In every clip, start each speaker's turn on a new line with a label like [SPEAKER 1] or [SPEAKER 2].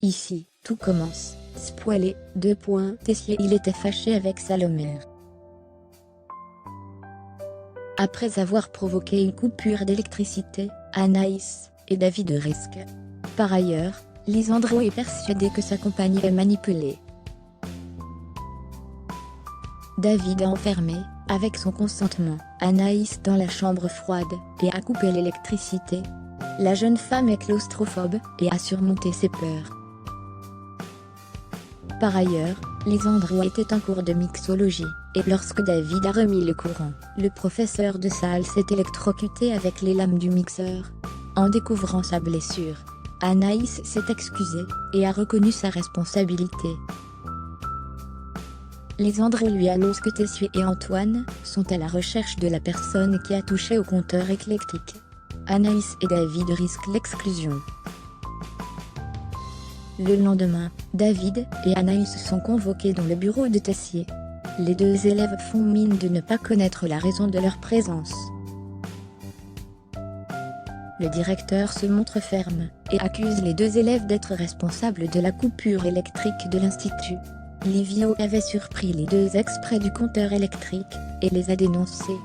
[SPEAKER 1] Ici, tout commence. Spoilé, Tessier il était fâché avec Salomé. Après avoir provoqué une coupure d'électricité, Anaïs et David risquent. Par ailleurs, Lisandro est persuadé que sa compagne est manipulée. David a enfermé, avec son consentement, Anaïs dans la chambre froide, et a coupé l'électricité. La jeune femme est claustrophobe, et a surmonté ses peurs. Par ailleurs, Lisandro était en cours de mixologie, et lorsque David a remis le courant, le professeur de salle s'est électrocuté avec les lames du mixeur. En découvrant sa blessure, Anaïs s'est excusée, et a reconnu sa responsabilité. Lisandro lui annonce que Tessier et Antoine sont à la recherche de la personne qui a touché au compteur éclectique. Anaïs et David risquent l'exclusion. Le lendemain, David et Anaïs sont convoqués dans le bureau de Tessier. Les deux élèves font mine de ne pas connaître la raison de leur présence. Le directeur se montre ferme, et accuse les deux élèves d'être responsables de la coupure électrique de l'institut. Livio avait surpris les deux exprès du compteur électrique, et les a dénoncés.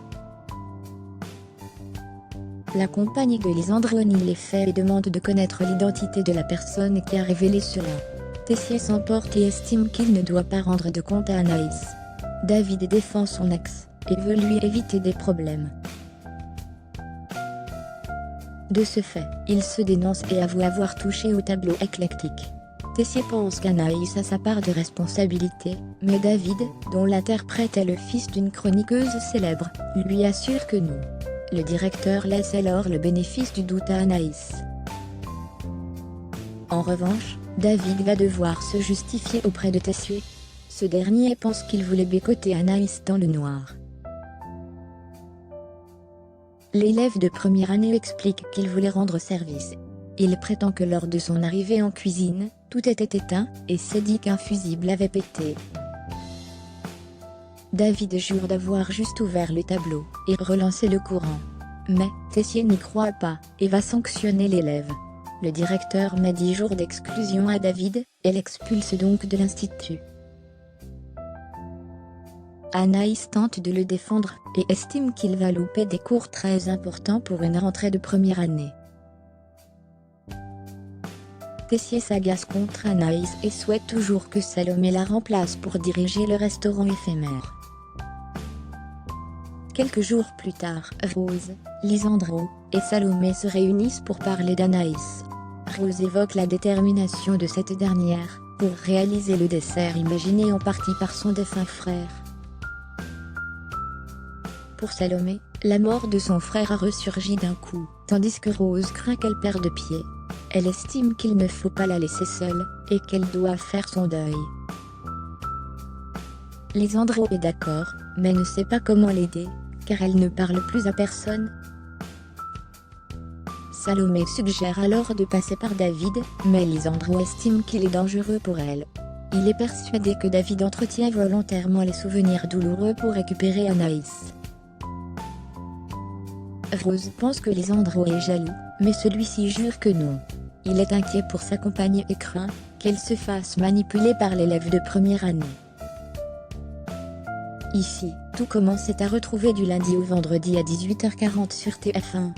[SPEAKER 1] La compagne de Lisandro nie les faits et demande de connaître l'identité de la personne qui a révélé cela. Tessier s'emporte et estime qu'il ne doit pas rendre de compte à Anaïs. David défend son ex, et veut lui éviter des problèmes. De ce fait, il se dénonce et avoue avoir touché au tableau éclectique. Tessier pense qu'Anaïs a sa part de responsabilité, mais David, dont l'interprète est le fils d'une chroniqueuse célèbre, lui assure que non. Le directeur laisse alors le bénéfice du doute à Anaïs. En revanche, David va devoir se justifier auprès de Tessier. Ce dernier pense qu'il voulait bécoter Anaïs dans le noir. L'élève de première année explique qu'il voulait rendre service. Il prétend que lors de son arrivée en cuisine, tout était éteint, et s'est dit qu'un fusible avait pété. David jure d'avoir juste ouvert le tableau, et relancé le courant. Mais, Tessier n'y croit pas, et va sanctionner l'élève. Le directeur met 10 jours d'exclusion à David, et l'expulse donc de l'institut. Anaïs tente de le défendre, et estime qu'il va louper des cours très importants pour une rentrée de première année. Tessier s'agace contre Anaïs et souhaite toujours que Salomé la remplace pour diriger le restaurant éphémère. Quelques jours plus tard, Rose, Lisandro et Salomé se réunissent pour parler d'Anaïs. Rose évoque la détermination de cette dernière pour réaliser le dessert imaginé en partie par son défunt frère. Pour Salomé, la mort de son frère a ressurgi d'un coup, tandis que Rose craint qu'elle perde pied. Elle estime qu'il ne faut pas la laisser seule, et qu'elle doit faire son deuil. Lisandro est d'accord, mais ne sait pas comment l'aider, car elle ne parle plus à personne. Salomé suggère alors de passer par David, mais Lisandro estime qu'il est dangereux pour elle. Il est persuadé que David entretient volontairement les souvenirs douloureux pour récupérer Anaïs. Rose pense que Lisandro est jaloux, mais celui-ci jure que non. Il est inquiet pour sa compagne et craint qu'elle se fasse manipuler par l'élève de première année. Ici, tout commence est à retrouver du lundi au vendredi à 18h40 sur TF1.